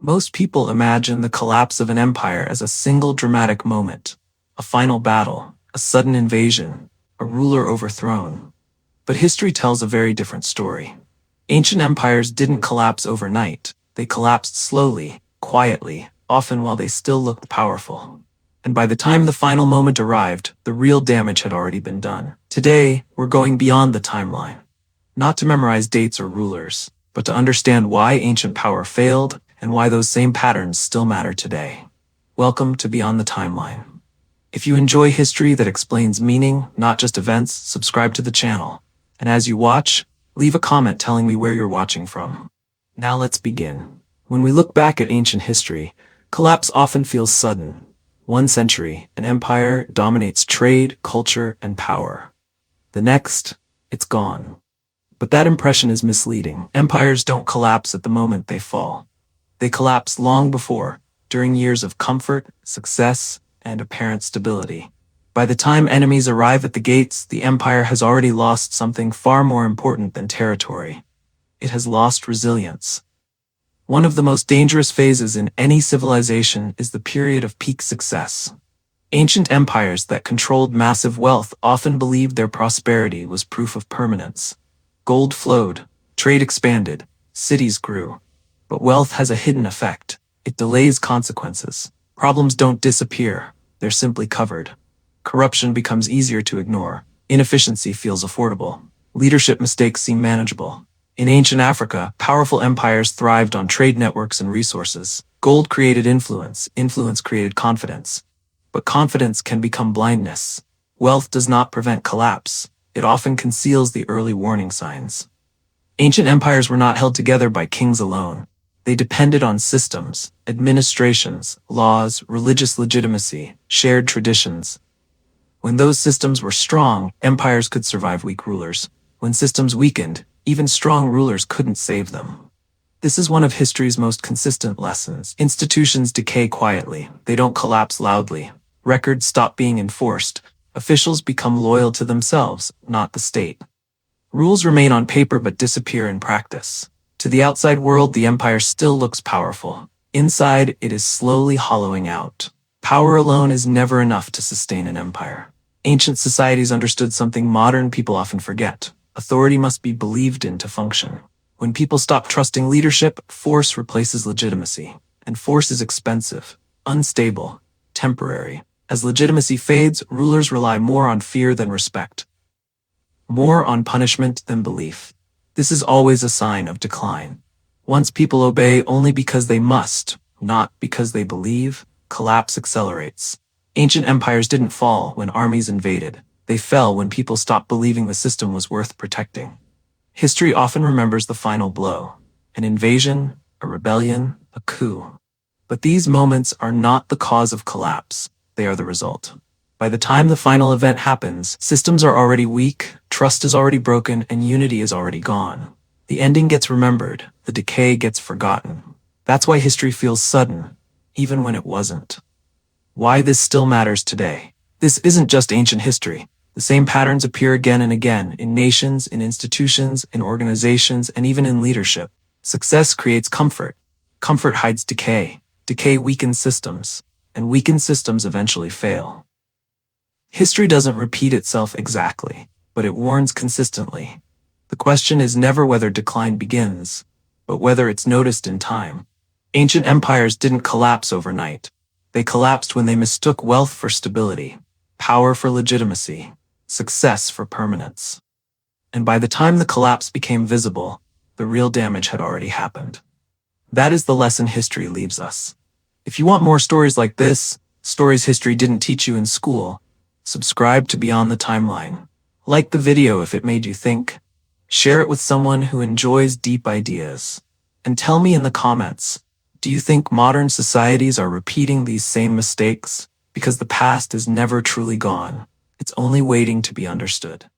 Most people imagine the collapse of an empire as a single dramatic moment, a final battle, a sudden invasion, a ruler overthrown. But history tells a very different story. Ancient empires didn't collapse overnight. They collapsed slowly, quietly, often while they still looked powerful. And by the time the final moment arrived, the real damage had already been done. Today, we're going beyond the timeline. Not to memorize dates or rulers, but to understand why ancient power failed and why those same patterns still matter today. Welcome to Beyond the Timeline. If you enjoy history that explains meaning, not just events, subscribe to the channel. And as you watch, leave a comment telling me where you're watching from. Now let's begin. When we look back at ancient history, collapse often feels sudden. One century, an empire dominates trade, culture, and power. The next, it's gone. But that impression is misleading. Empires don't collapse at the moment they fall. They collapse long before, during years of comfort, success, and apparent stability. By the time enemies arrive at the gates, the empire has already lost something far more important than territory. It has lost resilience. One of the most dangerous phases in any civilization is the period of peak success. Ancient empires that controlled massive wealth often believed their prosperity was proof of permanence. Gold flowed, trade expanded, cities grew. But wealth has a hidden effect. It delays consequences. Problems don't disappear, they're simply covered. Corruption becomes easier to ignore. Inefficiency feels affordable. Leadership mistakes seem manageable. In ancient Africa, powerful empires thrived on trade networks and resources. Gold created influence, influence created confidence. But confidence can become blindness. Wealth does not prevent collapse. It often conceals the early warning signs. Ancient empires were not held together by kings alone. They depended on systems, administrations, laws, religious legitimacy, shared traditions. When those systems were strong, empires could survive weak rulers. When systems weakened, even strong rulers couldn't save them. This is one of history's most consistent lessons. Institutions decay quietly. They don't collapse loudly. Records stop being enforced. Officials become loyal to themselves, not the state. Rules remain on paper but disappear in practice. To the outside world, the empire still looks powerful. Inside, it is slowly hollowing out. Power alone is never enough to sustain an empire. Ancient societies understood something modern people often forget. Authority must be believed in to function. When people stop trusting leadership, force replaces legitimacy. And force is expensive, unstable, temporary. As legitimacy fades, rulers rely more on fear than respect. More on punishment than belief. This is always a sign of decline. Once people obey only because they must, not because they believe, collapse accelerates. Ancient empires didn't fall when armies invaded. They fell when people stopped believing the system was worth protecting. History often remembers the final blow. An invasion, a rebellion, a coup. But these moments are not the cause of collapse. They are the result. By the time the final event happens, systems are already weak, trust is already broken, and unity is already gone. The ending gets remembered, the decay gets forgotten. That's why history feels sudden, even when it wasn't. Why this still matters today. This isn't just ancient history. The same patterns appear again and again in nations, in institutions, in organizations, and even in leadership. Success creates comfort. Comfort hides decay. Decay weakens systems, and weakened systems eventually fail. History doesn't repeat itself exactly, but it warns consistently. The question is never whether decline begins, but whether it's noticed in time. Ancient empires didn't collapse overnight. They collapsed when they mistook wealth for stability, power for legitimacy, success for permanence. And by the time the collapse became visible, the real damage had already happened. That is the lesson history leaves us. If you want more stories like this, stories history didn't teach you in school, subscribe to Beyond the Timeline. Like the video if it made you think. Share it with someone who enjoys deep ideas. And tell me in the comments, do you think modern societies are repeating these same mistakes? Because the past is never truly gone. It's only waiting to be understood.